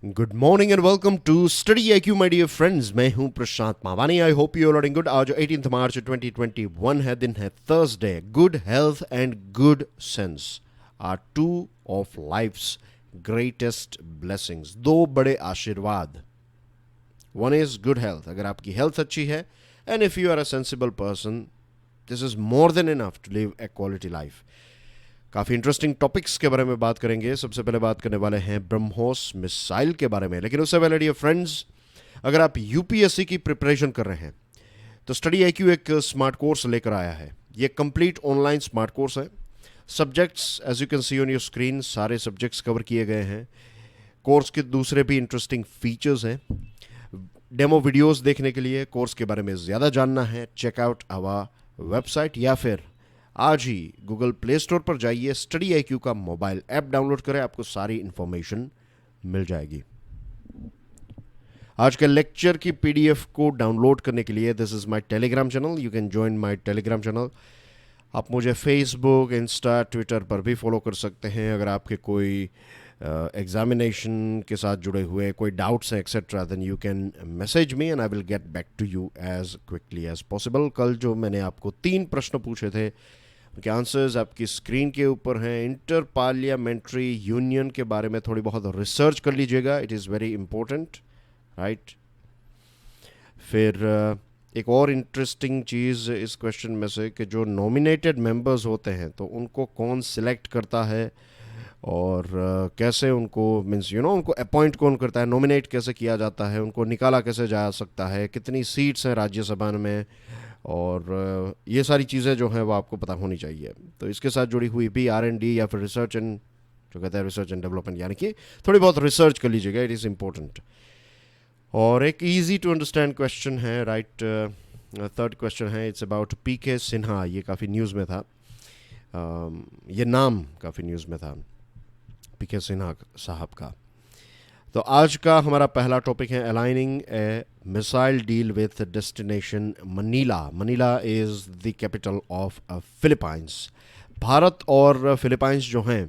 Good morning and welcome to Study IQ my dear friends. मैं हूं Prashant Mawani. I hope you are doing good. आज 18 March 2021 है, दिन है Thursday. Good health and good sense are two of life's greatest blessings. दो बड़े आशीर्वाद। One is good health, अगर आपकी हेल्थ अच्छी है, and if you are a sensible person, this is more than enough to live a quality life. काफ़ी interesting topics के बारे में बात करेंगे। सबसे पहले बात करने वाले हैं ब्रह्मोस मिसाइल के बारे में, लेकिन उससे पहले डियर फ्रेंड्स, अगर आप यूपीएससी की प्रिपरेशन कर रहे हैं तो स्टडी आईक्यू एक स्मार्ट कोर्स लेकर आया है। ये कंप्लीट ऑनलाइन स्मार्ट कोर्स है। Subjects as you can see on your screen, सारे सब्जेक्ट्स कवर किए गए हैं। कोर्स के दूसरे भी इंटरेस्टिंग फीचर्स हैं। डेमो वीडियोस देखने के लिए, कोर्स के बारे में ज़्यादा जानना है, चेकआउट आवर वेबसाइट या फिर आज ही गूगल प्ले स्टोर पर जाइए, स्टडी आईक्यू का मोबाइल ऐप डाउनलोड करें, आपको सारी इंफॉर्मेशन मिल जाएगी। आज के लेक्चर की पीडीएफ को डाउनलोड करने के लिए this is my Telegram channel. You can join my Telegram channel. आप मुझे फेसबुक, इंस्टा, ट्विटर पर भी फॉलो कर सकते हैं। अगर आपके कोई एग्जामिनेशन के साथ जुड़े हुए कोई डाउट्स हैं etcetera, then you can message me and I will get back to you as quickly as possible. कल जो मैंने आपको 3 प्रश्न पूछे थे, उनके आंसर्स आपकी स्क्रीन के ऊपर हैं। इंटर पार्लियामेंट्री यूनियन के बारे में थोड़ी बहुत रिसर्च कर लीजिएगा, it is very important, right. फिर एक और इंटरेस्टिंग चीज़ इस क्वेश्चन में से कि जो नॉमिनेटेड मेंबर्स होते हैं तो उनको कौन सिलेक्ट करता है और कैसे उनको मीन्स उनको अपॉइंट कौन करता है, नॉमिनेट कैसे किया जाता है, उनको निकाला कैसे जा सकता है, कितनी सीट्स हैं राज्यसभा में, और ये सारी चीज़ें जो हैं वो आपको पता होनी चाहिए। तो इसके साथ जुड़ी हुई भी R&D या फिर रिसर्च एंड जो कहते हैं रिसर्च एंड डेवलपमेंट, यानी कि थोड़ी बहुत रिसर्च कर लीजिएगा, इट इज़ इम्पोर्टेंट। और एक ईजी टू अंडरस्टैंड क्वेश्चन है, राइट। थर्ड क्वेश्चन है, इट्स अबाउट PK सिन्हा। ये काफ़ी न्यूज़ में था, ये नाम काफ़ी न्यूज़ में था PK सिन्हा साहब का। तो आज का हमारा पहला टॉपिक है aligning A missile deal with destination Manila. Manila is the capital of Philippines. Bharat और फिलीपाइंस जो हैं,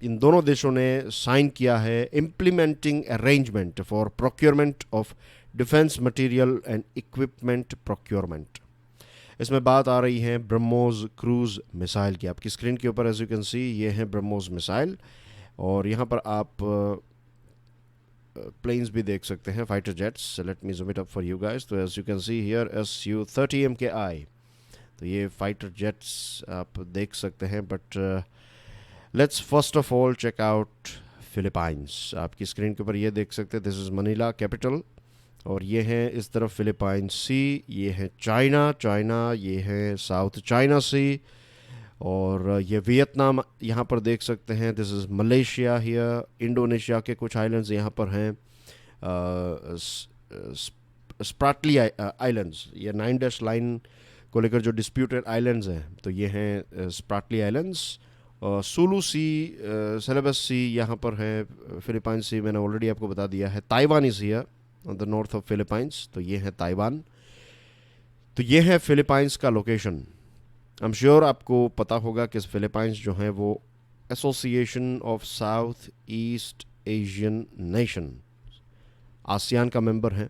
इन दोनों देशों ने साइन किया है implementing arrangement for procurement of defence material and equipment procurement. इसमें बात आ रही है ब्रह्मोस क्रूज मिसाइल की। आपकी स्क्रीन के ऊपर एज यू कैन सी ये है ब्रह्मोस मिसाइल, और यहाँ पर आप प्लेन्स भी देख सकते हैं, fighter jets. Let me zoom it up for you guys. तो as you can see here Su-30 MKI, तो ये फाइटर जेट्स आप देख सकते हैं। But let's first of all check out Philippines. आपकी स्क्रीन के ऊपर ये देख सकते हैं, दिस इज़ मनीला कैपिटल, और ये है इस तरफ फिलीपाइन सी, ये है चाइना, ये है साउथ चाइना सी, और ये वियतनाम यहाँ पर देख सकते हैं, this is Malaysia here. Indonesia के कुछ आइलैंड्स यहाँ पर हैं, स्प्राटली आइलैंड्स, ये 9 डैश लाइन को लेकर जो डिस्प्यूटेड आइलैंड्स हैं, तो ये हैं स्प्राटली आइलैंड्स। सुलू सी, सेलेबस सी यहाँ पर है। फिलीपाइन सी मैंने ऑलरेडी आपको बता दिया है। Taiwan is here on the north of Philippines, तो ये है ताइवान। तो ये है फिलीपाइंस का लोकेशन। आई एम श्योर आपको पता होगा कि फिलीपाइंस जो है वो association of south east Asian nation, ASEAN का मेंबर है।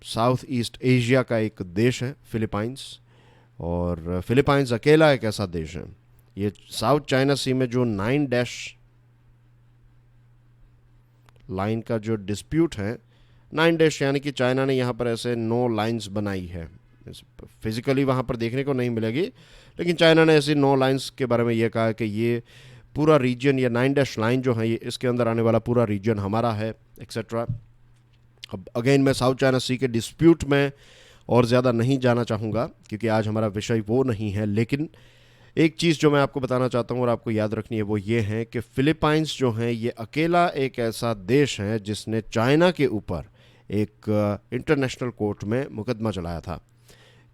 साउथ ईस्ट एशिया का एक देश है फिलीपाइंस, और फिलीपाइंस अकेला एक ऐसा देश है। ये साउथ चाइना सी में जो 9 डैश लाइन का जो डिस्प्यूट है, 9 डैश यानी कि चाइना ने यहाँ पर ऐसे 9 लाइंस बनाई है। फिजिकली वहाँ पर देखने को नहीं मिलेगी, लेकिन चाइना ने ऐसी 9 लाइंस के बारे में ये कहा है कि ये पूरा रीजन, ये 9 डैश लाइन जो है, ये इसके अंदर आने वाला पूरा रीजन हमारा है, एक्सेट्रा। अब अगेन मैं साउथ चाइना सी के डिस्प्यूट में और ज़्यादा नहीं जाना चाहूँगा, क्योंकि आज हमारा विषय वो नहीं है। लेकिन एक चीज़ जो मैं आपको बताना चाहता हूँ और आपको याद रखनी है, वो ये है कि फिलीपाइंस जो हैं, ये अकेला एक ऐसा देश है जिसने चाइना के ऊपर एक इंटरनेशनल कोर्ट में मुकदमा चलाया था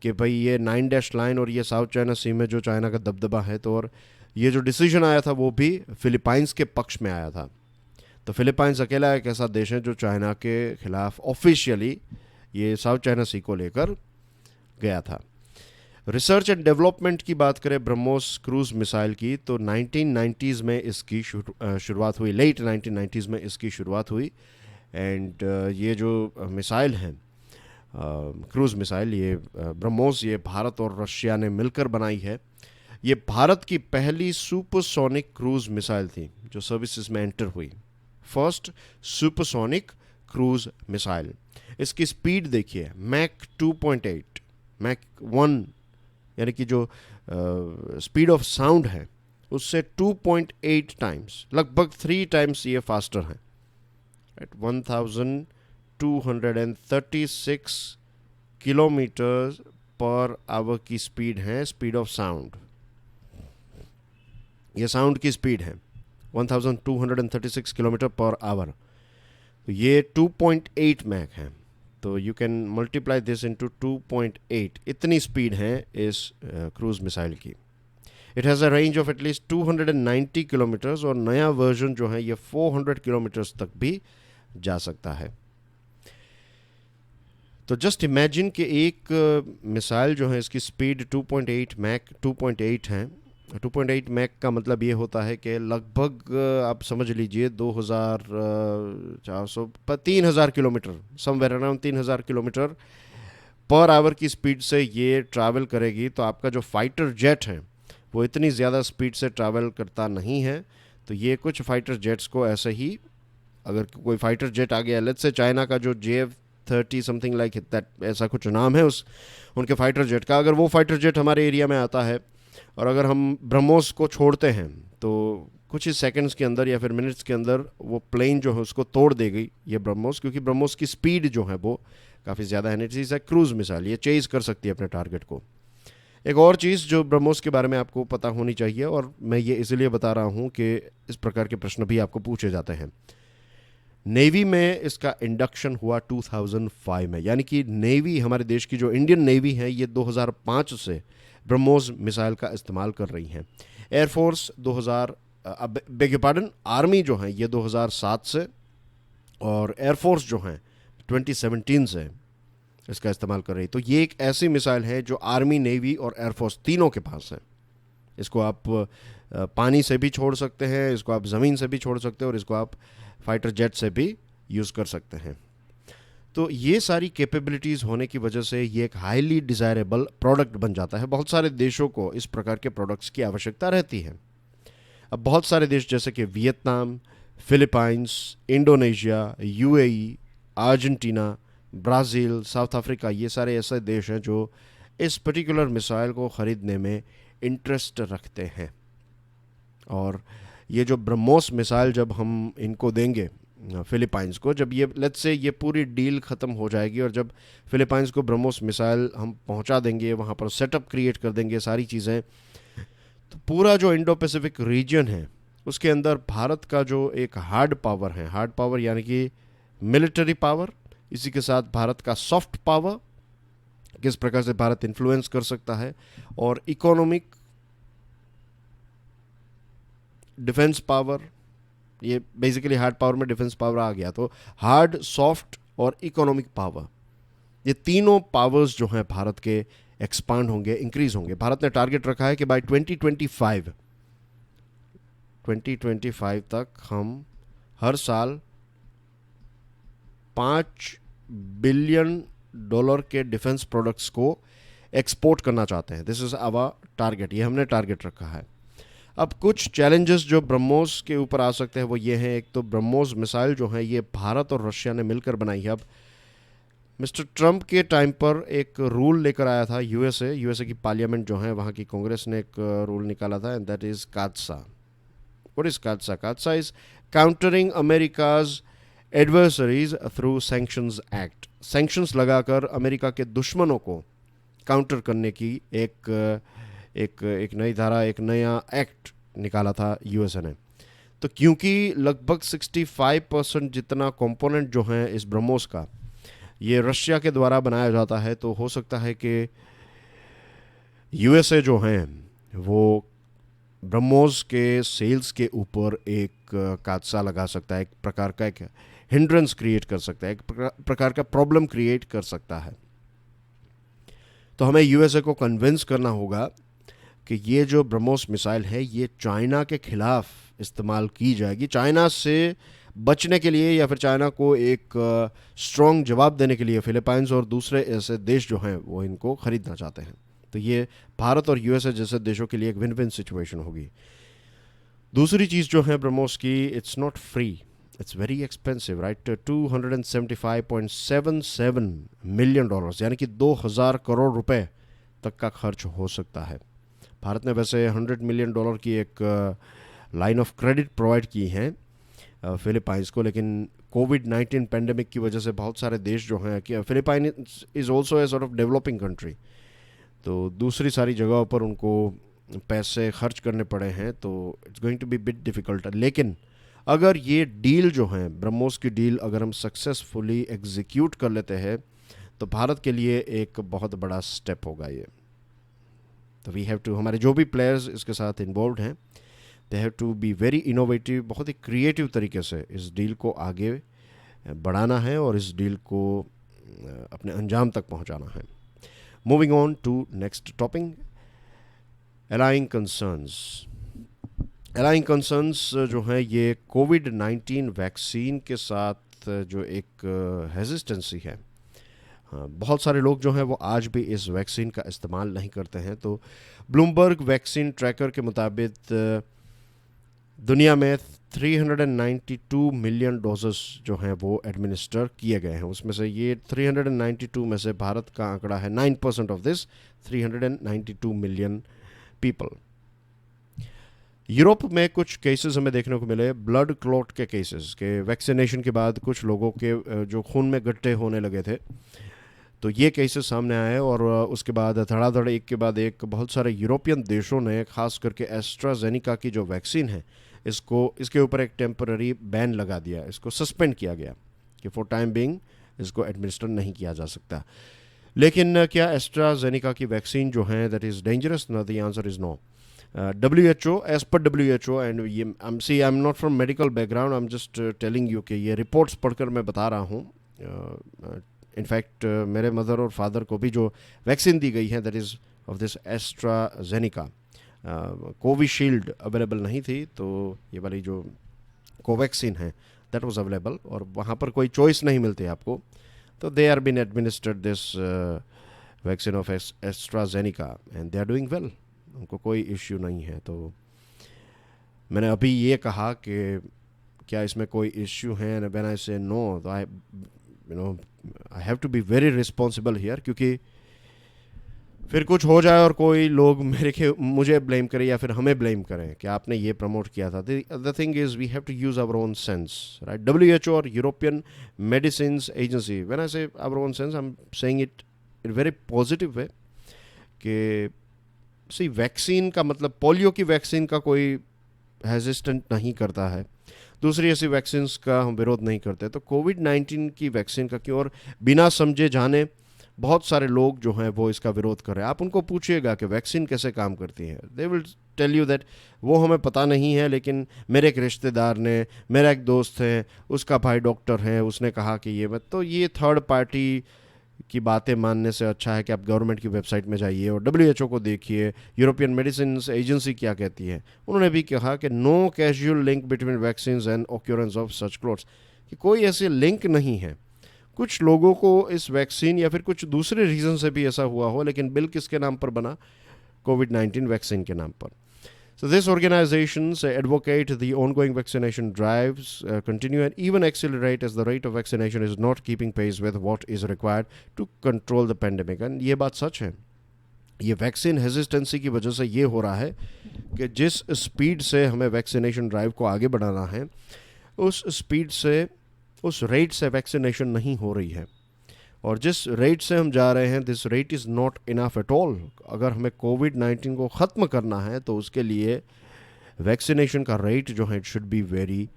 कि भाई ये 9 डैश लाइन और ये साउथ चाइना सी में जो चाइना का दबदबा है, तो और ये जो डिसीजन आया था वो भी फिलीपाइंस के पक्ष में आया था। तो फिलीपाइंस अकेला एक ऐसा देश है जो चाइना के खिलाफ ऑफिशियली ये साउथ चाइना सी को लेकर गया था। रिसर्च एंड डेवलपमेंट की बात करें ब्रह्मोस क्रूज मिसाइल की, तो 1990s में इसकी शुरुआत हुई, लेट 1990s में इसकी शुरुआत हुई। एंड ये जो मिसाइल हैं, क्रूज मिसाइल, ये ब्रह्मोस, ये भारत और रशिया ने मिलकर बनाई है। ये भारत की पहली सुपरसोनिक क्रूज मिसाइल थी जो सर्विसेज में एंटर हुई, फर्स्ट सुपरसोनिक क्रूज मिसाइल। इसकी स्पीड देखिए, मैक 2.8, मैक 1, यानी कि जो स्पीड ऑफ साउंड है उससे 2.8 टाइम्स, लगभग 3 टाइम्स ये फास्टर है। एट 1236 किलोमीटर पर आवर की स्पीड है, स्पीड ऑफ साउंड, ये साउंड की स्पीड है 1236 किलोमीटर पर आवर। तो ये 2.8 मैक है, तो you can multiply this into 2.8, इतनी स्पीड है इस क्रूज मिसाइल की। It has a range of at least 290 kilometres, और नया वर्जन जो है ये 400 किलोमीटर्स तक भी जा सकता है। तो जस्ट इमेजिन कि एक मिसाइल जो है इसकी स्पीड 2.8 मैक 2.8 है। 2.8 मैक का मतलब ये होता है कि लगभग आप समझ लीजिए 3,000 kilometre, somewhere around 3,000 kilometre per hour की स्पीड से ये ट्रैवल करेगी। तो आपका जो फाइटर जेट है वो इतनी ज़्यादा स्पीड से ट्रैवल करता नहीं है। तो ये कुछ फाइटर जेट्स को ऐसे ही, अगर कोई फाइटर जेट आ गया, लेट्स से चाइना का जो JF-30 समथिंग लाइक दैट, ऐसा कुछ नाम है उनके फाइटर जेट का, अगर वो फाइटर जेट हमारे एरिया में आता है और अगर हम ब्रह्मोस को छोड़ते हैं तो कुछ ही सेकंड्स के अंदर या फिर मिनट्स के अंदर वो प्लेन जो है उसको तोड़ देगी ये ब्रह्मोस, क्योंकि ब्रह्मोस की स्पीड जो है वो काफ़ी ज़्यादा है। It is a cruise missile, ये चेज कर सकती है अपने टारगेट को। एक और चीज़ जो ब्रह्मोस के बारे में आपको पता होनी चाहिए, और मैं ये इसलिए बता रहा हूँ कि इस प्रकार के प्रश्न भी आपको पूछे जाते हैं। नेवी में इसका इंडक्शन हुआ 2005 में, यानी कि नेवी, हमारे देश की जो इंडियन नेवी है ये 2005 से ब्रह्मोस मिसाइल का इस्तेमाल कर रही हैं। एयरफोर्स 2000, बेग पार्डन, आर्मी जो है ये 2007 से, और एयरफोर्स जो है 2017 से इसका इस्तेमाल कर रही। तो ये एक ऐसी मिसाइल है जो आर्मी, नेवी और एयरफोर्स तीनों के पास है। इसको आप पानी से भी छोड़ सकते हैं, इसको आप ज़मीन से भी छोड़ सकते हैं, और इसको आप फाइटर जेट से भी यूज़ कर सकते हैं। तो ये सारी कैपेबिलिटीज़ होने की वजह से ये एक हाईली डिज़ायरेबल प्रोडक्ट बन जाता है। बहुत सारे देशों को इस प्रकार के प्रोडक्ट्स की आवश्यकता रहती है। अब बहुत सारे देश जैसे कि Vietnam, Philippines, Indonesia, UAE, Argentina, Brazil, south Africa, ये सारे ऐसे देश हैं जो इस पर्टिकुलर मिसाइल को ख़रीदने में इंटरेस्ट रखते हैं। और ये जो ब्रह्मोस मिसाइल जब हम इनको देंगे फिलीपाइंस को, जब ये लेट्स से ये पूरी डील ख़त्म हो जाएगी और जब फिलीपाइंस को ब्रह्मोस मिसाइल हम पहुंचा देंगे, वहाँ पर सेटअप क्रिएट कर देंगे सारी चीज़ें, तो पूरा जो इंडो पैसिफिक रीजन है उसके अंदर भारत का जो एक हार्ड पावर है, हार्ड पावर यानी कि मिलिट्री पावर, इसी के साथ भारत का सॉफ्ट पावर, किस प्रकार से भारत इन्फ्लुएंस कर सकता है, और इकोनॉमिक डिफेंस पावर, ये बेसिकली हार्ड पावर में डिफेंस पावर आ गया। तो हार्ड, सॉफ्ट और इकोनॉमिक पावर, ये तीनों पावर्स जो हैं भारत के एक्सपांड होंगे, इंक्रीज होंगे। भारत ने टारगेट रखा है कि बाय 2025 तक हम हर साल $5 बिलियन के डिफेंस प्रोडक्ट्स को एक्सपोर्ट करना चाहते हैं। दिस इज़ आवर टारगेट, ये हमने टारगेट रखा है। अब कुछ चैलेंजेस जो ब्रह्मोस के ऊपर आ सकते हैं वो ये हैं, एक तो ब्रह्मोस मिसाइल जो है ये भारत और रशिया ने मिलकर बनाई है। अब मिस्टर ट्रंप के टाइम पर एक रूल लेकर आया था यूएसए की पार्लियामेंट जो है, वहाँ की कांग्रेस ने एक रूल निकाला था, and that is CAATSA. What is CAATSA? CAATSA is countering America's adversaries through sanctions act. Sanctions लगाकर अमेरिका के दुश्मनों को काउंटर करने की एक नई धारा, एक नया एक्ट निकाला था यूएसए ने। तो क्योंकि लगभग 65% जितना कंपोनेंट जो है इस ब्रह्मोस का ये रशिया के द्वारा बनाया जाता है, तो हो सकता है कि यूएसए जो हैं वो ब्रह्मोस के सेल्स के ऊपर एक कात्सा लगा सकता है, एक प्रकार का एक हिंड्रेंस क्रिएट कर सकता है, एक प्रकार का प्रॉब्लम क्रिएट कर सकता है। तो हमें यूएसए को कन्विंस करना होगा कि ये जो ब्रह्मोस मिसाइल है ये चाइना के खिलाफ इस्तेमाल की जाएगी, चाइना से बचने के लिए या फिर चाइना को एक स्ट्रॉन्ग जवाब देने के लिए फिलीपाइंस और दूसरे ऐसे देश जो हैं वो इनको ख़रीदना चाहते हैं। तो ये भारत और यूएसए जैसे देशों के लिए एक विन विन सिचुएशन होगी। दूसरी चीज़ जो है ब्रह्मोस की, it's not free, it's very expensive, right. $275.77 million, यानी कि 2000 करोड़ रुपए तक का खर्च हो सकता है। भारत ने वैसे $100 मिलियन की एक लाइन ऑफ क्रेडिट प्रोवाइड की है फिलीपाइंस को, लेकिन कोविड-19 पेंडेमिक की वजह से बहुत सारे देश जो हैं कि Philippine is also a sort of developing country, तो दूसरी सारी जगहों पर उनको पैसे खर्च करने पड़े हैं, तो it's going to be bit difficult. लेकिन अगर ये डील जो है ब्रह्मोस की डील अगर हम सक्सेसफुली एग्जीक्यूट कर लेते हैं तो भारत के लिए एक बहुत बड़ा स्टेप होगा ये। तो वी हैव टू, हमारे जो भी प्लेयर्स इसके साथ इन्वॉल्व हैं, they have to be very innovative, बहुत ही क्रिएटिव तरीके से इस डील को आगे बढ़ाना है और इस डील को अपने अंजाम तक पहुंचाना है। Moving on to next topic, allaying concerns. Allaying concerns जो हैं ये कोविड-19 वैक्सीन के साथ जो एक हेजिस्टेंसी है, बहुत सारे लोग जो हैं वो आज भी इस वैक्सीन का इस्तेमाल नहीं करते हैं। तो ब्लूमबर्ग वैक्सीन ट्रैकर के मुताबिक दुनिया में 392 मिलियन डोजेस जो हैं वो एडमिनिस्टर किए गए हैं, उसमें से ये 392 में से भारत का आंकड़ा है 9% of this 392 million people. Europe में कुछ केसेस हमें देखने को मिले ब्लड क्लॉट के केसेस के, वैक्सीनेशन के बाद कुछ लोगों के जो खून में गड्ढे होने लगे थे, तो ये केसेस सामने आए और उसके बाद धड़ाधड़ एक के बाद एक बहुत सारे यूरोपियन देशों ने खास करके एस्ट्राजेनिका की जो वैक्सीन है इसके ऊपर एक टेम्पररी बैन लगा दिया, इसको सस्पेंड किया गया कि फॉर टाइम बीइंग इसको एडमिनिस्टर नहीं किया जा सकता। लेकिन क्या एस्ट्राजेनिका की वैक्सीन जो है that is dangerous? No, the answer is no. WHO, as per WHO, and ये I am not from medical background, I am just telling you कि ये रिपोर्ट्स पढ़कर मैं बता रहा हूँ। इनफैक्ट मेरे मदर और फादर को भी जो वैक्सीन दी गई है that is of this AstraZeneca, Covishield available नहीं थी, तो ये वाली जो कोवैक्सीन है दैट वाज अवेलेबल, और वहाँ पर कोई चॉइस नहीं मिलती आपको, तो they are been administered this vaccine of AstraZeneca and they are doing well, उनको कोई इश्यू नहीं है। तो मैंने अभी ये कहा कि क्या इसमें कोई इश्यू है, व्हेन आई से नो, तो I have to be very responsible here, क्योंकि फिर कुछ हो जाए और कोई लोग मुझे ब्लेम करें या फिर हमें ब्लेम करें कि आपने ये प्रमोट किया था। The thing is we have to use our own sense, right. WHO और European medicine agency, when I say our own sense, I am saying it in very positive way कि see vaccine का मतलब polio की vaccine का कोई हेजिस्टेंट नहीं करता है, दूसरी ऐसी वैक्सीन्स का हम विरोध नहीं करते, तो कोविड-19 की वैक्सीन का क्यों, और बिना समझे जाने बहुत सारे लोग जो हैं वो इसका विरोध कर रहे हैं। आप उनको पूछिएगा कि वैक्सीन कैसे काम करती है, they will tell you that वो हमें पता नहीं है, लेकिन मेरे एक रिश्तेदार ने, मेरा एक दोस्त है, उसका भाई डॉक्टर है, उसने कहा कि ये मत, तो ये थर्ड पार्टी की बातें मानने से अच्छा है कि आप गवर्नमेंट की वेबसाइट में जाइए और WHO को देखिए, यूरोपियन मेडिसिन एजेंसी क्या कहती है। उन्होंने भी कहा कि no casual link between vaccine and occurrence of such clots, कि कोई ऐसे लिंक नहीं है। कुछ लोगों को इस वैक्सीन या फिर कुछ दूसरे रीज़न से भी ऐसा हुआ हो, लेकिन बिल किसके नाम पर बना? कोविड-19 वैक्सीन के नाम पर। So these organizations advocate the ongoing vaccination drives continue and even accelerate as the rate of vaccination is not keeping pace with what is required to control the pandemic. And ये बात सच है, ये vaccine हेजिस्टेंसी की वजह से ये हो रहा है कि जिस स्पीड से हमें वैक्सीनेशन ड्राइव को आगे बढ़ाना है, उस स्पीड से, उस रेट से वैक्सीनेशन नहीं हो रही है, और जिस रेट से हम जा रहे हैं this rate is not enough at all. अगर हमें कोविड-19 को ख़त्म करना है तो उसके लिए वैक्सीनेशन का रेट जो है it should be very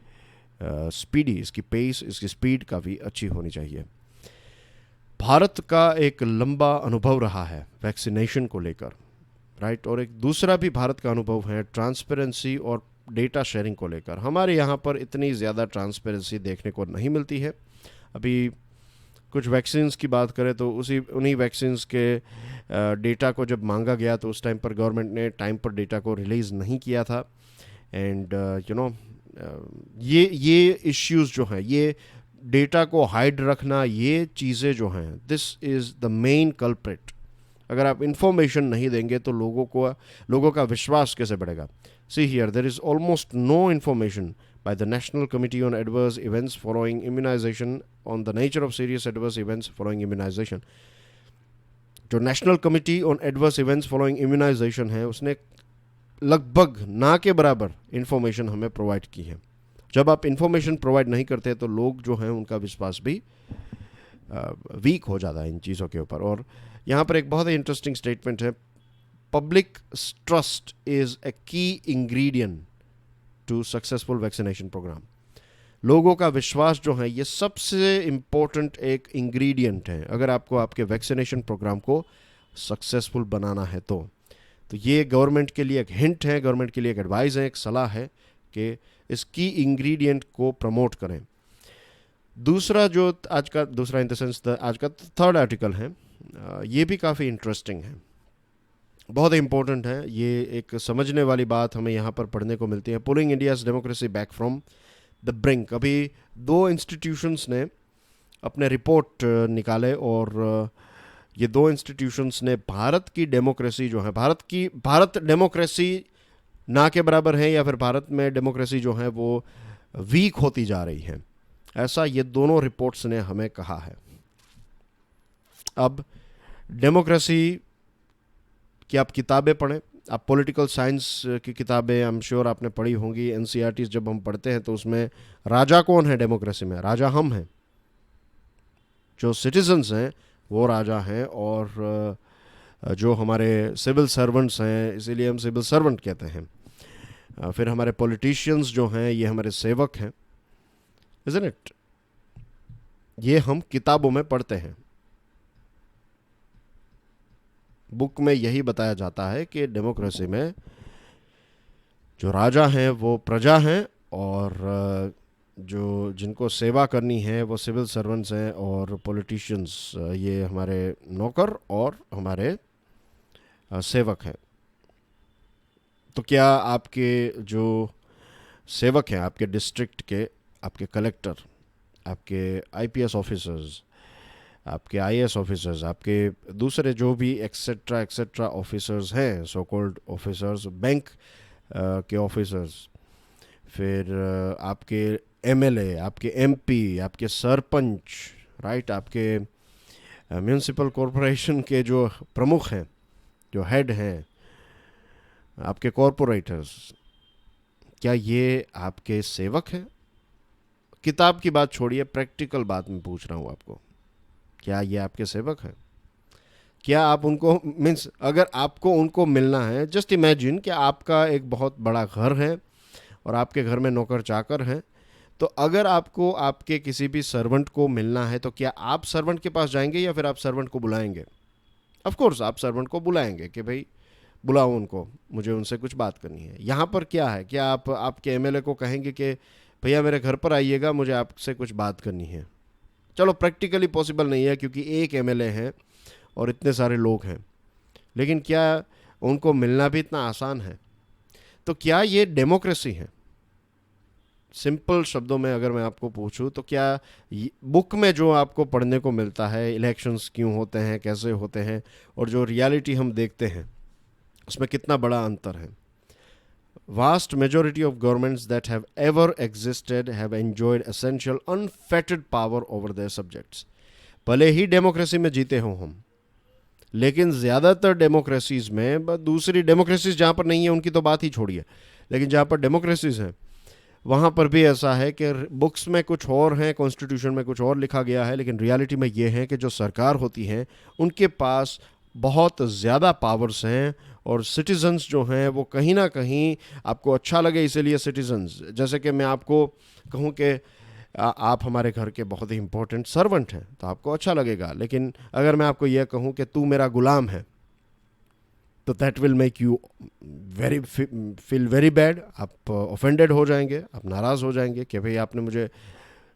speedy, इसकी पेस, इसकी स्पीड काफ़ी अच्छी होनी चाहिए। भारत का एक लंबा अनुभव रहा है वैक्सीनेशन को लेकर, राइट, और एक दूसरा भी भारत का अनुभव है ट्रांसपेरेंसी और डेटा शेयरिंग को लेकर। हमारे यहाँ पर इतनी ज़्यादा ट्रांसपेरेंसी देखने को नहीं मिलती है। अभी कुछ वैक्सीन्स की बात करें तो उन्हीं वैक्सीन्स के डेटा को जब मांगा गया तो उस टाइम पर गवर्नमेंट ने टाइम पर डेटा को रिलीज़ नहीं किया था। एंड ये इश्यूज जो हैं, ये डेटा को हाइड रखना, ये चीज़ें जो हैं, this is the main culprit. अगर आप इंफॉर्मेशन नहीं देंगे तो लोगों का विश्वास कैसे बढ़ेगा? See here, there is almost no information by the National Committee on Adverse Events Following Immunization on the nature of serious adverse events following immunization. जो national committee on adverse events following immunization है, उसने लगभग ना के बराबर information हमें provide की है। जब आप इंफॉर्मेशन प्रोवाइड नहीं करते तो लोग जो हैं उनका विश्वास भी वीक हो जाता है इन चीज़ों के ऊपर। और यहाँ पर एक बहुत ही इंटरेस्टिंग स्टेटमेंट है, public trust is a key ingredient to successful vaccination program. लोगों का विश्वास जो है ये सबसे इम्पोर्टेंट एक इंग्रेडिएंट है अगर आपको आपके वैक्सीनेशन प्रोग्राम को सक्सेसफुल बनाना है तो ये गवर्नमेंट के लिए एक हिंट है, गवर्नमेंट के लिए एक एडवाइस है, एक सलाह है कि इस की इंग्रेडिएंट को प्रमोट करें। दूसरा जो आज का इन द सेंस आज का थर्ड आर्टिकल है, ये भी काफ़ी इंटरेस्टिंग है, बहुत इंपॉर्टेंट है। ये एक समझने वाली बात हमें यहाँ पर पढ़ने को मिलती है। Pulling India's democracy back from the brink. अभी 2 इंस्टीट्यूशंस ने अपने रिपोर्ट निकाले और ये 2 इंस्टीट्यूशंस ने भारत की डेमोक्रेसी जो है, भारत डेमोक्रेसी ना के बराबर है या फिर भारत में डेमोक्रेसी जो है वो वीक होती जा रही है, ऐसा ये दोनों रिपोर्ट्स ने हमें कहा है। अब डेमोक्रेसी कि आप किताबें पढ़ें, आप पॉलिटिकल साइंस की किताबें आई एम श्योर आपने पढ़ी होंगी। एनसीईआरटी जब हम पढ़ते हैं तो उसमें राजा कौन है डेमोक्रेसी में? राजा हम हैं, जो सिटीजन्स हैं वो राजा हैं, और जो हमारे सिविल सर्वेंट्स हैं, इसीलिए हम सिविल सर्वेंट कहते हैं। फिर हमारे पॉलिटिशियंस जो हैं ये हमारे सेवक हैं, इज़न्ट इट? ये हम किताबों में पढ़ते हैं, बुक में यही बताया जाता है कि डेमोक्रेसी में जो राजा हैं वो प्रजा हैं, और जो जिनको सेवा करनी है वो सिविल सर्वेंट्स हैं, और पॉलिटिशियंस ये हमारे नौकर और हमारे सेवक हैं। तो क्या आपके जो सेवक हैं, आपके डिस्ट्रिक्ट के, आपके कलेक्टर, आपके आईपीएस ऑफिसर्स, आपके आईएएस ऑफिसर्स, आपके दूसरे जो भी एक्सेट्रा ऑफिसर्स हैं, सो कॉल्ड ऑफिसर्स, बैंक के ऑफिसर्स, फिर आपके एमएलए, आपके एमपी, आपके सरपंच, राइट, आपके म्यूनिसिपल कॉरपोरेशन के जो प्रमुख हैं, जो हेड हैं, आपके कॉरपोरेटर्स, क्या ये आपके सेवक हैं? किताब की बात छोड़िए, प्रैक्टिकल बात में पूछ रहा हूँ आपको, क्या ये आपके सेवक हैं? क्या आप उनको मीन्स अगर आपको उनको मिलना है, जस्ट इमेजिन कि आपका एक बहुत बड़ा घर है और आपके घर में नौकर चाकर हैं, तो अगर आपको आपके किसी भी सर्वेंट को मिलना है तो क्या आप सर्वेंट के पास जाएंगे या फिर आप सर्वेंट को बुलाएंगे? ऑफ कोर्स आप सर्वेंट को बुलाएंगे कि भाई बुलाओ उनको, मुझे उनसे कुछ बात करनी है। यहाँ पर क्या है, क्या आप आपके एमएलए को कहेंगे कि भैया मेरे घर पर आइएगा, मुझे आपसे कुछ बात करनी है? चलो प्रैक्टिकली पॉसिबल नहीं है क्योंकि एक एमएलए है और इतने सारे लोग हैं, लेकिन क्या उनको मिलना भी इतना आसान है? तो क्या ये डेमोक्रेसी है? सिंपल शब्दों में अगर मैं आपको पूछूं तो क्या बुक में जो आपको पढ़ने को मिलता है, इलेक्शंस क्यों होते हैं, कैसे होते हैं, और जो रियलिटी हम देखते हैं उसमें कितना बड़ा अंतर है? Vast majority of governments that have ever existed have enjoyed essential unfettered power over their subjects. भले ही डेमोक्रेसी में जीते हों हम, लेकिन ज़्यादातर डेमोक्रेसीज़ में, दूसरी डेमोक्रेसीज़ जहाँ पर नहीं है उनकी तो बात ही छोड़िए, लेकिन जहाँ पर डेमोक्रेसीज़ हैं वहाँ पर भी ऐसा है कि बुक्स में कुछ और हैं, कॉन्स्टिट्यूशन में कुछ और लिखा गया है, लेकिन रियलिटी में ये है कि जो सरकार होती है उनके पास बहुत ज़्यादा पावर्स हैं, और सिटीजन्स जो हैं वो कहीं ना कहीं आपको अच्छा लगे इसीलिए सिटीजन्स, जैसे कि मैं आपको कहूँ कि आप हमारे घर के बहुत ही इंपॉर्टेंट सर्वेंट हैं तो आपको अच्छा लगेगा, लेकिन अगर मैं आपको यह कहूँ कि तू मेरा गुलाम है तो that will make you feel very bad. आप ऑफेंडेड हो जाएंगे, आप नाराज़ हो जाएंगे कि भाई आपने मुझे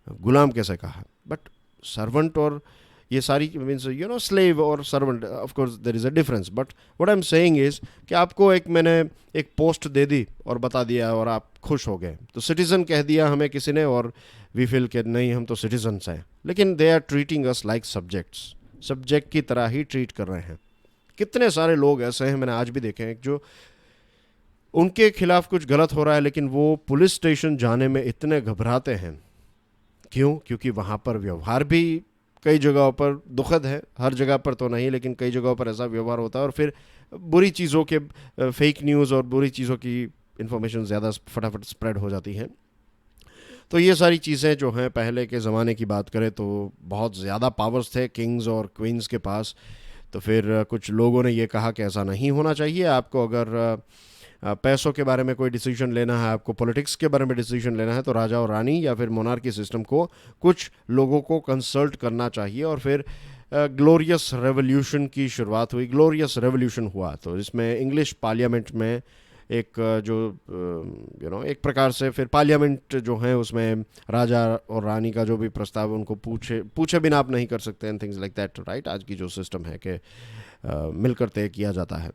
गुलाम कैसे कहा। बट सर्वेंट और ये सारी मीन्स स्लेव और servant, of course there is a difference, but what I am saying is कि आपको मैंने एक पोस्ट दे दी और बता दिया और आप खुश हो गए, तो सिटीज़न कह दिया हमें किसी ने और वी फील कि नहीं हम तो सिटीजन्स हैं, लेकिन they are treating us like subjects, subject की तरह ही ट्रीट कर रहे हैं। कितने सारे लोग ऐसे हैं, मैंने आज भी देखे हैं, जो उनके खिलाफ कुछ गलत हो रहा है लेकिन वो पुलिस स्टेशन जाने में इतने घबराते हैं। क्यों? क्योंकि वहाँ पर व्यवहार भी कई जगहों पर दुखद है, हर जगह पर तो नहीं लेकिन कई जगहों पर ऐसा व्यवहार होता है और फिर बुरी चीज़ों के फेक न्यूज़ और बुरी चीज़ों की इन्फॉर्मेशन ज़्यादा फटाफट स्प्रेड हो जाती हैं। तो ये सारी चीज़ें जो हैं, पहले के ज़माने की बात करें तो बहुत ज़्यादा पावर्स थे किंग्स और क्वींस के पास, तो फिर कुछ लोगों ने ये कहा कि ऐसा नहीं होना चाहिए। आपको अगर पैसों के बारे में कोई डिसीजन लेना है, आपको पॉलिटिक्स के बारे में डिसीजन लेना है, तो राजा और रानी या फिर मोनार्की सिस्टम को कुछ लोगों को कंसल्ट करना चाहिए। और फिर ग्लोरियस रेवोल्यूशन की शुरुआत हुई, ग्लोरियस रेवोल्यूशन हुआ। तो इसमें इंग्लिश पार्लियामेंट में एक एक प्रकार से फिर पार्लियामेंट जो है उसमें राजा और रानी का जो भी प्रस्ताव है उनको पूछे बिना आप नहीं कर सकते and things like that, right. आज की जो सिस्टम है कि मिलकर तय किया जाता है।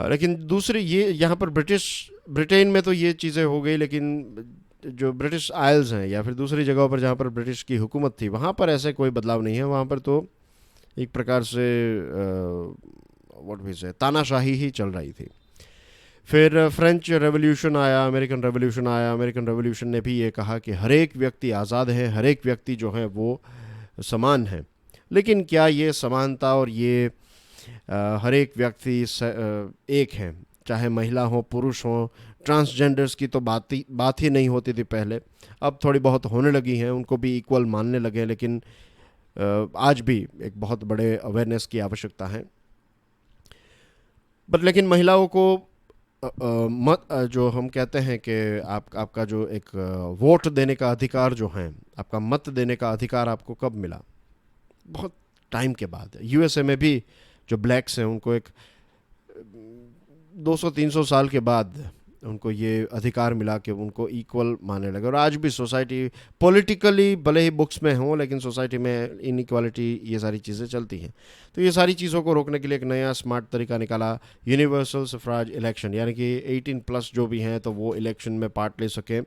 लेकिन दूसरी ये यहाँ पर ब्रिटेन में तो ये चीज़ें हो गई, लेकिन जो ब्रिटिश आइल्स हैं या फिर दूसरी जगहों पर जहाँ पर ब्रिटिश की हुकूमत थी वहाँ पर ऐसे कोई बदलाव नहीं है। वहाँ पर तो एक प्रकार से व्हाट वी से तानाशाही ही चल रही थी। फिर फ्रेंच रेवोल्यूशन आया, अमेरिकन रेवोल्यूशन आया। अमेरिकन रेवोल्यूशन ने भी ये कहा कि हर एक व्यक्ति आज़ाद है, हर एक व्यक्ति जो है वो समान है। लेकिन क्या ये समानता और ये हर एक व्यक्ति एक है, चाहे महिला हो पुरुष हो, ट्रांसजेंडर्स की तो बात ही नहीं होती थी पहले, अब थोड़ी बहुत होने लगी हैं, उनको भी इक्वल मानने लगे, लेकिन आज भी एक बहुत बड़े अवेयरनेस की आवश्यकता है। बट लेकिन महिलाओं को मत जो हम कहते हैं कि आपका जो एक वोट देने का अधिकार जो है, आपका मत देने का अधिकार आपको कब मिला? बहुत टाइम के बाद। यूएसए में भी जो ब्लैक्स हैं उनको एक 200-300 साल के बाद उनको ये अधिकार मिला कि उनको इक्वल मानने लगे। और आज भी सोसाइटी पॉलिटिकली भले ही बुक्स में हो, लेकिन सोसाइटी में इनइक्वालिटी ये सारी चीज़ें चलती हैं। तो ये सारी चीज़ों को रोकने के लिए एक नया स्मार्ट तरीका निकाला, यूनिवर्सल सफ्राज इलेक्शन, यानी कि 18+ जो भी हैं तो वो इलेक्शन में पार्ट ले सकें।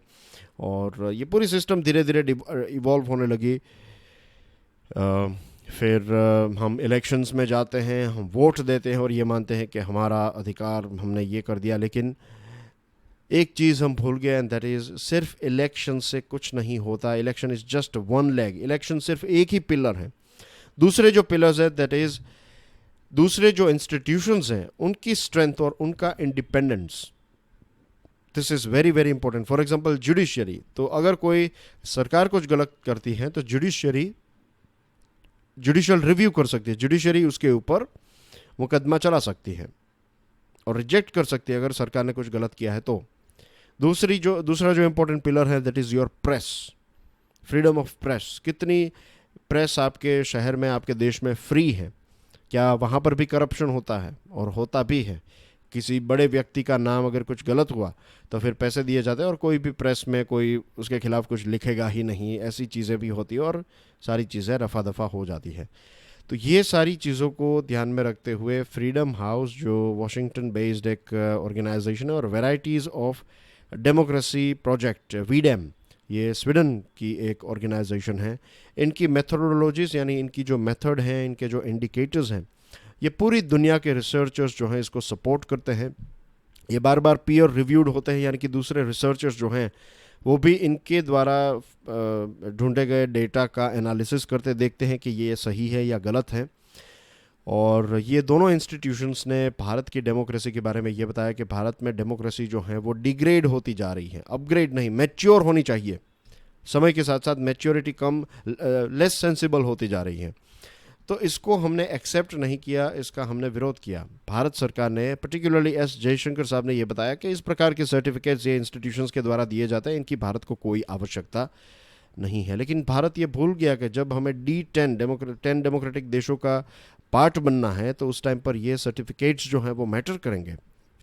और ये पूरी सिस्टम धीरे धीरे इवॉल्व होने लगी। फिर हम इलेक्शंस में जाते हैं, हम वोट देते हैं और ये मानते हैं कि हमारा अधिकार हमने ये कर दिया। लेकिन एक चीज़ हम भूल गए, एंड दैट इज़ सिर्फ इलेक्शन से कुछ नहीं होता। Election is just one leg. Election सिर्फ एक ही पिलर है। दूसरे जो पिलर्स है दैट इज़ दूसरे जो इंस्टीट्यूशंस हैं उनकी स्ट्रेंथ और उनका independence, this is very very important. For example judiciary, तो अगर कोई सरकार कुछ गलत करती है तो जुडिशियल रिव्यू कर सकती है, जुडिशरी उसके ऊपर मुकदमा चला सकती है और रिजेक्ट कर सकती है अगर सरकार ने कुछ गलत किया है तो। दूसरा जो इंपॉर्टेंट पिलर है that is your press, freedom of press. कितनी प्रेस आपके शहर में, आपके देश में फ्री है? क्या वहाँ पर भी करप्शन होता है? और होता भी है। किसी बड़े व्यक्ति का नाम अगर कुछ गलत हुआ तो फिर पैसे दिए जाते हैं और कोई भी प्रेस में कोई उसके खिलाफ कुछ लिखेगा ही नहीं, ऐसी चीज़ें भी होती है और सारी चीज़ें रफा दफा हो जाती है। तो ये सारी चीज़ों को ध्यान में रखते हुए फ्रीडम हाउस, जो वॉशिंगटन बेस्ड एक ऑर्गेनाइजेशन है, और varieties of democracy project V-Dem, ये स्वीडन की एक ऑर्गेनाइजेशन है। इनकी मेथोडोलॉजीज यानी इनकी जो मेथड हैं, इनके जो इंडिकेटर्स हैं, ये पूरी दुनिया के रिसर्चर्स जो हैं इसको सपोर्ट करते हैं। ये बार बार पीयर रिव्यूड होते हैं, यानी कि दूसरे रिसर्चर्स जो हैं वो भी इनके द्वारा ढूंढे गए डेटा का एनालिसिस करते, देखते हैं कि ये सही है या गलत है। और ये दोनों इंस्टीट्यूशंस ने भारत की डेमोक्रेसी के बारे में ये बताया कि भारत में डेमोक्रेसी जो है वो डिग्रेड होती जा रही है, अपग्रेड नहीं, मैच्योर होनी चाहिए। समय के साथ साथ मैच्योरिटी कम, लेस सेंसिबल होती जा रही है। तो इसको हमने एक्सेप्ट नहीं किया, इसका हमने विरोध किया। भारत सरकार ने, पर्टिकुलरली एस जयशंकर साहब ने ये बताया कि इस प्रकार के सर्टिफिकेट्स ये इंस्टीट्यूशंस के द्वारा दिए जाते हैं, इनकी भारत को कोई आवश्यकता नहीं है। लेकिन भारत ये भूल गया कि जब हमें D10 10 डेमोक्रेटिक देशों का पार्ट बनना है तो उस टाइम पर ये सर्टिफिकेट्स जो हैं वो मैटर करेंगे।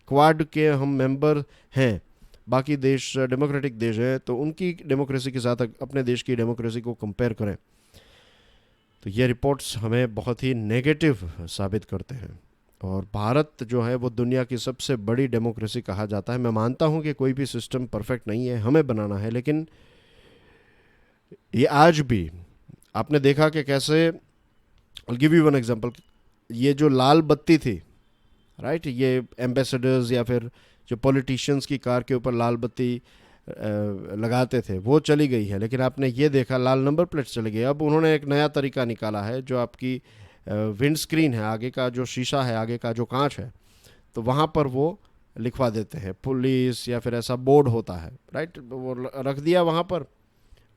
क्वाड के हम मेंबर हैं, बाकी देश डेमोक्रेटिक देश हैं, तो उनकी डेमोक्रेसी के साथ अपने देश की डेमोक्रेसी को कंपेयर करें तो ये रिपोर्ट्स हमें बहुत ही नेगेटिव साबित करते हैं। और भारत जो है वो दुनिया की सबसे बड़ी डेमोक्रेसी कहा जाता है। मैं मानता हूँ कि कोई भी सिस्टम परफेक्ट नहीं है, हमें बनाना है, लेकिन ये आज भी आपने देखा कि कैसे, I'll give you one example, ये जो लाल बत्ती थी, राइट, ये एम्बेसडर्स या फिर जो पॉलिटिशियंस की कार के ऊपर लाल बत्ती लगाते थे, वो चली गई है। लेकिन आपने ये देखा लाल नंबर प्लेट चली गई। अब उन्होंने एक नया तरीका निकाला है, जो आपकी विंड स्क्रीन है, आगे का जो शीशा है, आगे का जो कांच है, तो वहाँ पर वो लिखवा देते हैं पुलिस, या फिर ऐसा बोर्ड होता है, राइट, वो रख दिया वहाँ पर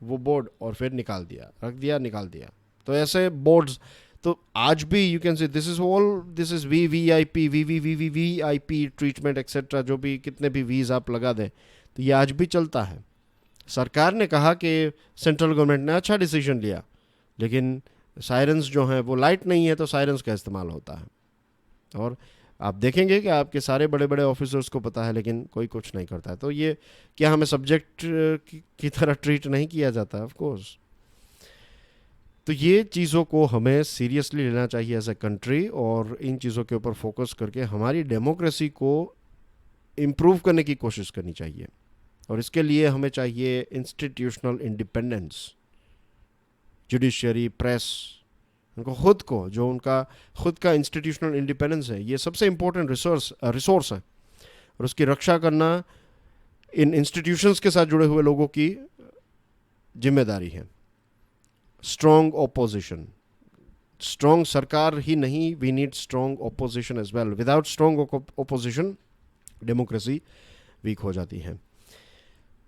वो बोर्ड, और फिर निकाल दिया, रख दिया, निकाल दिया। तो ऐसे बोर्ड्स तो आज भी you can say this is all, this is VVIP, VVVVVIP treatment etcetera, जो भी कितने भी वीज आप लगा दें, तो ये आज भी चलता है। सरकार ने कहा कि सेंट्रल गवर्नमेंट ने अच्छा डिसीजन लिया, लेकिन सायरन्स जो हैं वो लाइट नहीं है, तो सायरन्स का इस्तेमाल होता है। और आप देखेंगे कि आपके सारे बड़े बड़े ऑफिसर्स को पता है, लेकिन कोई कुछ नहीं करता है। तो ये क्या हमें सब्जेक्ट की तरह ट्रीट नहीं किया जाता? Of course. तो ये चीज़ों को हमें सीरियसली लेना चाहिए एज ए कंट्री, और इन चीज़ों के ऊपर फोकस करके हमारी डेमोक्रेसी को इम्प्रूव करने की कोशिश करनी चाहिए। और इसके लिए हमें चाहिए इंस्टीट्यूशनल इंडिपेंडेंस, जुडिशरी, प्रेस, उनको खुद को, जो उनका खुद का इंस्टीट्यूशनल इंडिपेंडेंस है, ये सबसे इम्पोर्टेंट रिसोर्स है। और उसकी रक्षा करना इन इंस्टीट्यूशंस के साथ जुड़े हुए लोगों की जिम्मेदारी है। स्ट्रॉन्ग ओपोजिशन, स्ट्रॉन्ग सरकार ही नहीं, we need strong opposition as well. Without strong opposition democracy weak हो जाती है।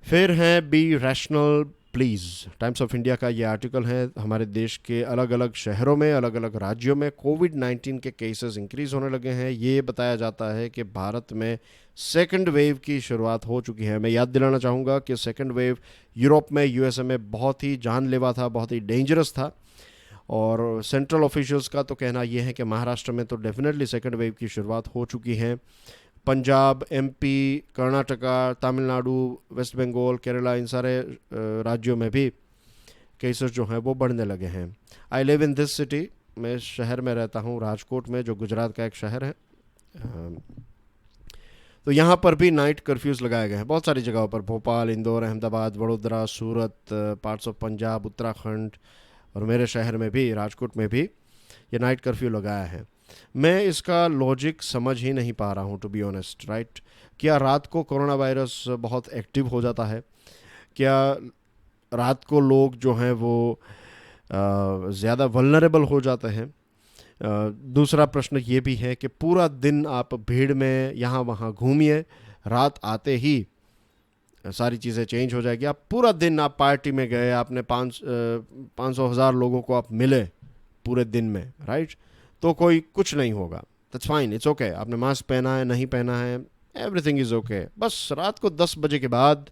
फिर है be rational please. Times of India का ये आर्टिकल है। हमारे देश के अलग अलग शहरों में, अलग अलग राज्यों में कोविड-19 के केसेस इंक्रीज़ होने लगे हैं। ये बताया जाता है कि भारत में सेकंड वेव की शुरुआत हो चुकी है। मैं याद दिलाना चाहूँगा कि सेकंड वेव यूरोप में, यूएसए में बहुत ही जानलेवा था, बहुत ही डेंजरस था। और सेंट्रल ऑफिशियल्स का तो कहना यह है कि महाराष्ट्र में तो डेफिनेटली सेकंड वेव की शुरुआत हो चुकी है। पंजाब, MP, कर्नाटका, तमिलनाडु, वेस्ट बंगाल, केरला, इन सारे राज्यों में भी केसेस जो हैं वो बढ़ने लगे हैं। I live in this city, मैं शहर में रहता हूँ, राजकोट में, जो गुजरात का एक शहर है। तो यहाँ पर भी नाइट कर्फ्यूज़ लगाए गए हैं बहुत सारी जगहों पर, भोपाल, इंदौर, अहमदाबाद, वडोदरा, सूरत, पार्ट्स ऑफ पंजाब, उत्तराखंड, और मेरे शहर में भी, राजकोट में भी ये नाइट कर्फ्यू लगाया है। मैं इसका लॉजिक समझ ही नहीं पा रहा हूँ, टू बी ऑनेस्ट, राइट। क्या रात को कोरोना वायरस बहुत एक्टिव हो जाता है? क्या रात को लोग जो हैं वो ज़्यादा वल्नरेबल हो जाते हैं? दूसरा प्रश्न ये भी है कि पूरा दिन आप भीड़ में यहाँ वहाँ घूमिए, रात आते ही सारी चीज़ें चेंज हो जाएगी। आप पूरा दिन आप पार्टी में गए, आपने 500,000 लोगों को आप मिले पूरे दिन में, राइट, तो कोई कुछ नहीं होगा, दैट्स फाइन, इट्स ओके। आपने मास्क पहना है, नहीं पहना है, एवरीथिंग इज़ ओके। बस रात को 10 बजे के बाद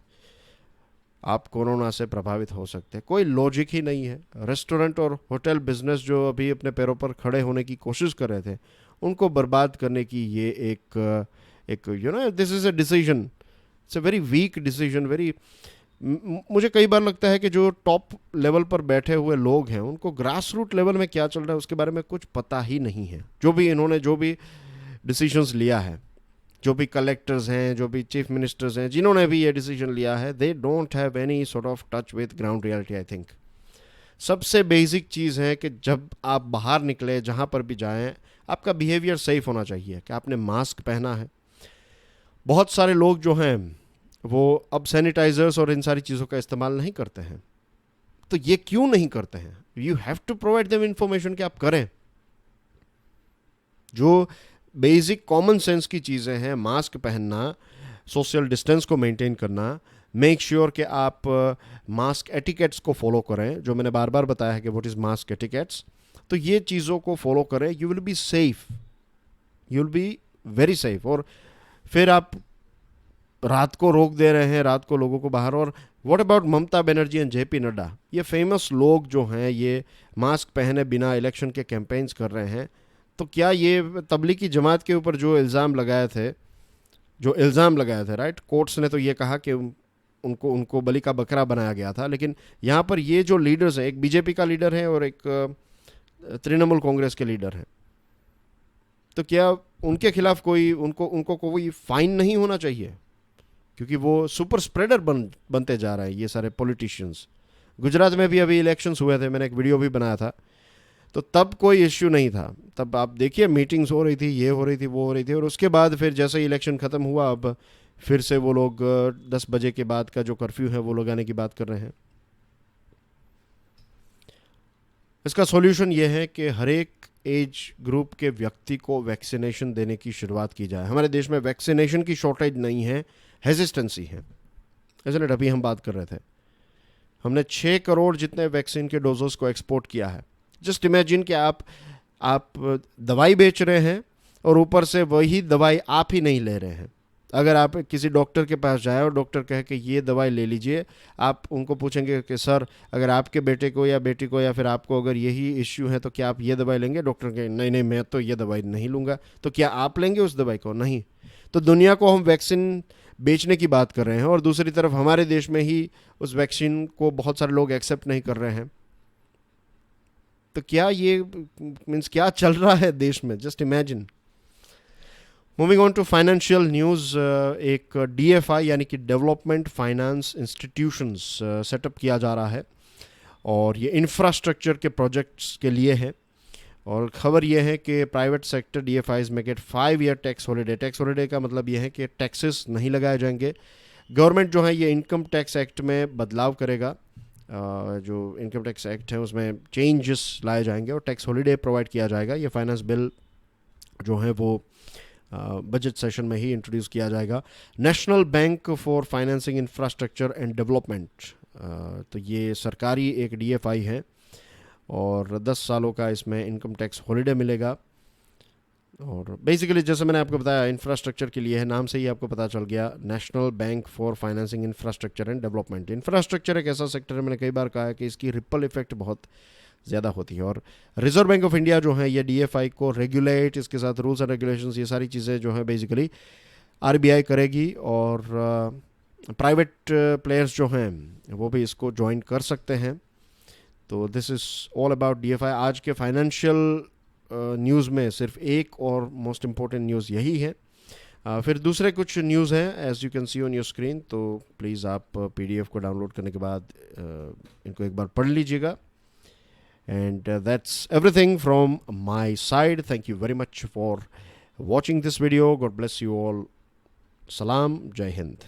आप कोरोना से प्रभावित हो सकते हैं। कोई लॉजिक ही नहीं है। रेस्टोरेंट और होटल बिजनेस जो अभी अपने पैरों पर खड़े होने की कोशिश कर रहे थे, उनको बर्बाद करने की ये एक this is a decision, it's a very weak decision. मुझे कई बार लगता है कि जो टॉप लेवल पर बैठे हुए लोग हैं, उनको ग्रास रूट लेवल में क्या चल रहा है उसके बारे में कुछ पता ही नहीं है। जो भी डिसीजंस लिया है, जो भी कलेक्टर्स हैं, जो भी चीफ मिनिस्टर्स हैं, जिन्होंने भी ये डिसीजन लिया है, they don't have any sort of touch with ground reality. I think सबसे बेसिक चीज़ है कि जब आप बाहर निकले, जहाँ पर भी जाएं, आपका बिहेवियर सेफ होना चाहिए, कि आपने मास्क पहना है। बहुत सारे लोग जो हैं वो अब सैनिटाइजर्स और इन सारी चीज़ों का इस्तेमाल नहीं करते हैं। तो ये क्यों नहीं करते हैं? You have to provide them information कि आप करें। जो बेसिक कॉमन सेंस की चीज़ें हैं, मास्क पहनना, सोशल डिस्टेंस को मेंटेन करना, मेक श्योर कि आप मास्क एटिकेट्स को फॉलो करें, जो मैंने बार बार बताया है कि व्हाट इज़ मास्क एटिकेट्स। तो ये चीज़ों को फॉलो करें, you will be safe, you will be very safe. और फिर आप रात को रोक दे रहे हैं, रात को लोगों को बाहर। और what about Mamata Banerjee and JP Nadda? ये फेमस लोग जो हैं, ये मास्क पहने बिना इलेक्शन के कैंपेन्स कर रहे हैं। तो क्या ये तबलीगी जमात के ऊपर जो इल्ज़ाम लगाए थे, राइट, कोर्ट्स ने तो ये कहा कि उनको बलि का बकरा बनाया गया था। लेकिन यहाँ पर ये जो लीडर्स हैं, एक BJP का लीडर है और एक तृणमूल कांग्रेस के लीडर हैं, तो क्या उनके खिलाफ कोई उनको उनको कोई फाइन नहीं होना चाहिए? क्योंकि वो सुपर स्प्रेडर बनते जा रहे हैं ये सारे पॉलिटिशियंस। गुजरात में भी अभी इलेक्शंस हुए थे, मैंने एक वीडियो भी बनाया था, तो तब कोई इश्यू नहीं था। तब आप देखिए मीटिंग्स हो रही थी, ये हो रही थी, वो हो रही थी, और उसके बाद फिर जैसे ही इलेक्शन ख़त्म हुआ, अब फिर से वो लोग 10 बजे के बाद का जो कर्फ्यू है वो लगाने की बात कर रहे हैं। इसका सॉल्यूशन ये है कि हर एक एज ग्रुप के व्यक्ति को वैक्सीनेशन देने की शुरुआत की जाए। हमारे देश में वैक्सीनेशन की शॉर्टेज नहीं है, हेजिस्टेंसी है। इसलिए अभी हम बात कर रहे थे, हमने 6 करोड़ जितने वैक्सीन के डोजेस को एक्सपोर्ट किया है। जस्ट इमेजिन कि आप दवाई बेच रहे हैं और ऊपर से वही दवाई आप ही नहीं ले रहे हैं। अगर आप किसी डॉक्टर के पास जाए और डॉक्टर कहे कि ये दवाई ले लीजिए, आप उनको पूछेंगे कि सर अगर आपके बेटे को या बेटी को या फिर आपको अगर यही इश्यू है तो क्या आप ये दवाई लेंगे? डॉक्टर कहे नहीं नहीं, मैं तो ये दवाई नहीं लूँगा। तो क्या आप लेंगे उस दवाई को? नहीं। तो दुनिया को हम वैक्सीन बेचने की बात कर रहे हैं, और दूसरी तरफ हमारे देश में ही उस वैक्सीन को बहुत सारे लोग एक्सेप्ट नहीं कर रहे हैं। तो क्या ये मीन्स क्या चल रहा है देश में? Just imagine. Moving on to financial news, एक DFI यानी कि डेवलपमेंट फाइनेंस इंस्टीट्यूशंस सेटअप किया जा रहा है, और ये इंफ्रास्ट्रक्चर के प्रोजेक्ट्स के लिए है। और खबर ये है कि प्राइवेट सेक्टर DFIs में get 5 year tax holiday. Tax holiday का मतलब ये है कि टैक्सेस नहीं लगाए जाएंगे। गवर्नमेंट जो है ये इनकम टैक्स एक्ट में बदलाव करेगा। जो इनकम टैक्स एक्ट है उसमें चेंजेस लाए जाएंगे और टैक्स हॉलीडे प्रोवाइड किया जाएगा। ये फाइनेंस बिल जो है वो बजट सेशन में ही इंट्रोड्यूस किया जाएगा। National bank for financing infrastructure and development, तो ये सरकारी एक DFI है, और 10 सालों का इसमें इनकम टैक्स हॉलीडे मिलेगा। और बेसिकली जैसे मैंने आपको बताया इंफ्रास्ट्रक्चर के लिए है, नाम से ही आपको पता चल गया, national bank for financing infrastructure and development. Infrastructure एक ऐसा सेक्टर है, मैंने कई बार कहा है कि इसकी रिपल इफेक्ट बहुत ज़्यादा होती है। और रिजर्व बैंक ऑफ इंडिया जो है ये DFI को रेगुलेट, इसके साथ रूल्स एंड रेगुलेशंस, ये सारी चीज़ें जो है बेसिकली RBI करेगी, और प्राइवेट प्लेयर्स जो हैं वो भी इसको ज्वाइन कर सकते हैं। तो this is all about DFI। आज के फाइनेंशियल न्यूज़ में सिर्फ एक और मोस्ट इम्पोर्टेंट न्यूज़ यही है। फिर दूसरे कुछ न्यूज़ हैं as you can see on your screen, तो प्लीज़ आप PDF को डाउनलोड करने के बाद इनको एक बार पढ़ लीजिएगा। And that's everything from my side. Thank you very much for watching this video. God bless you all. Salam. Jai Hind.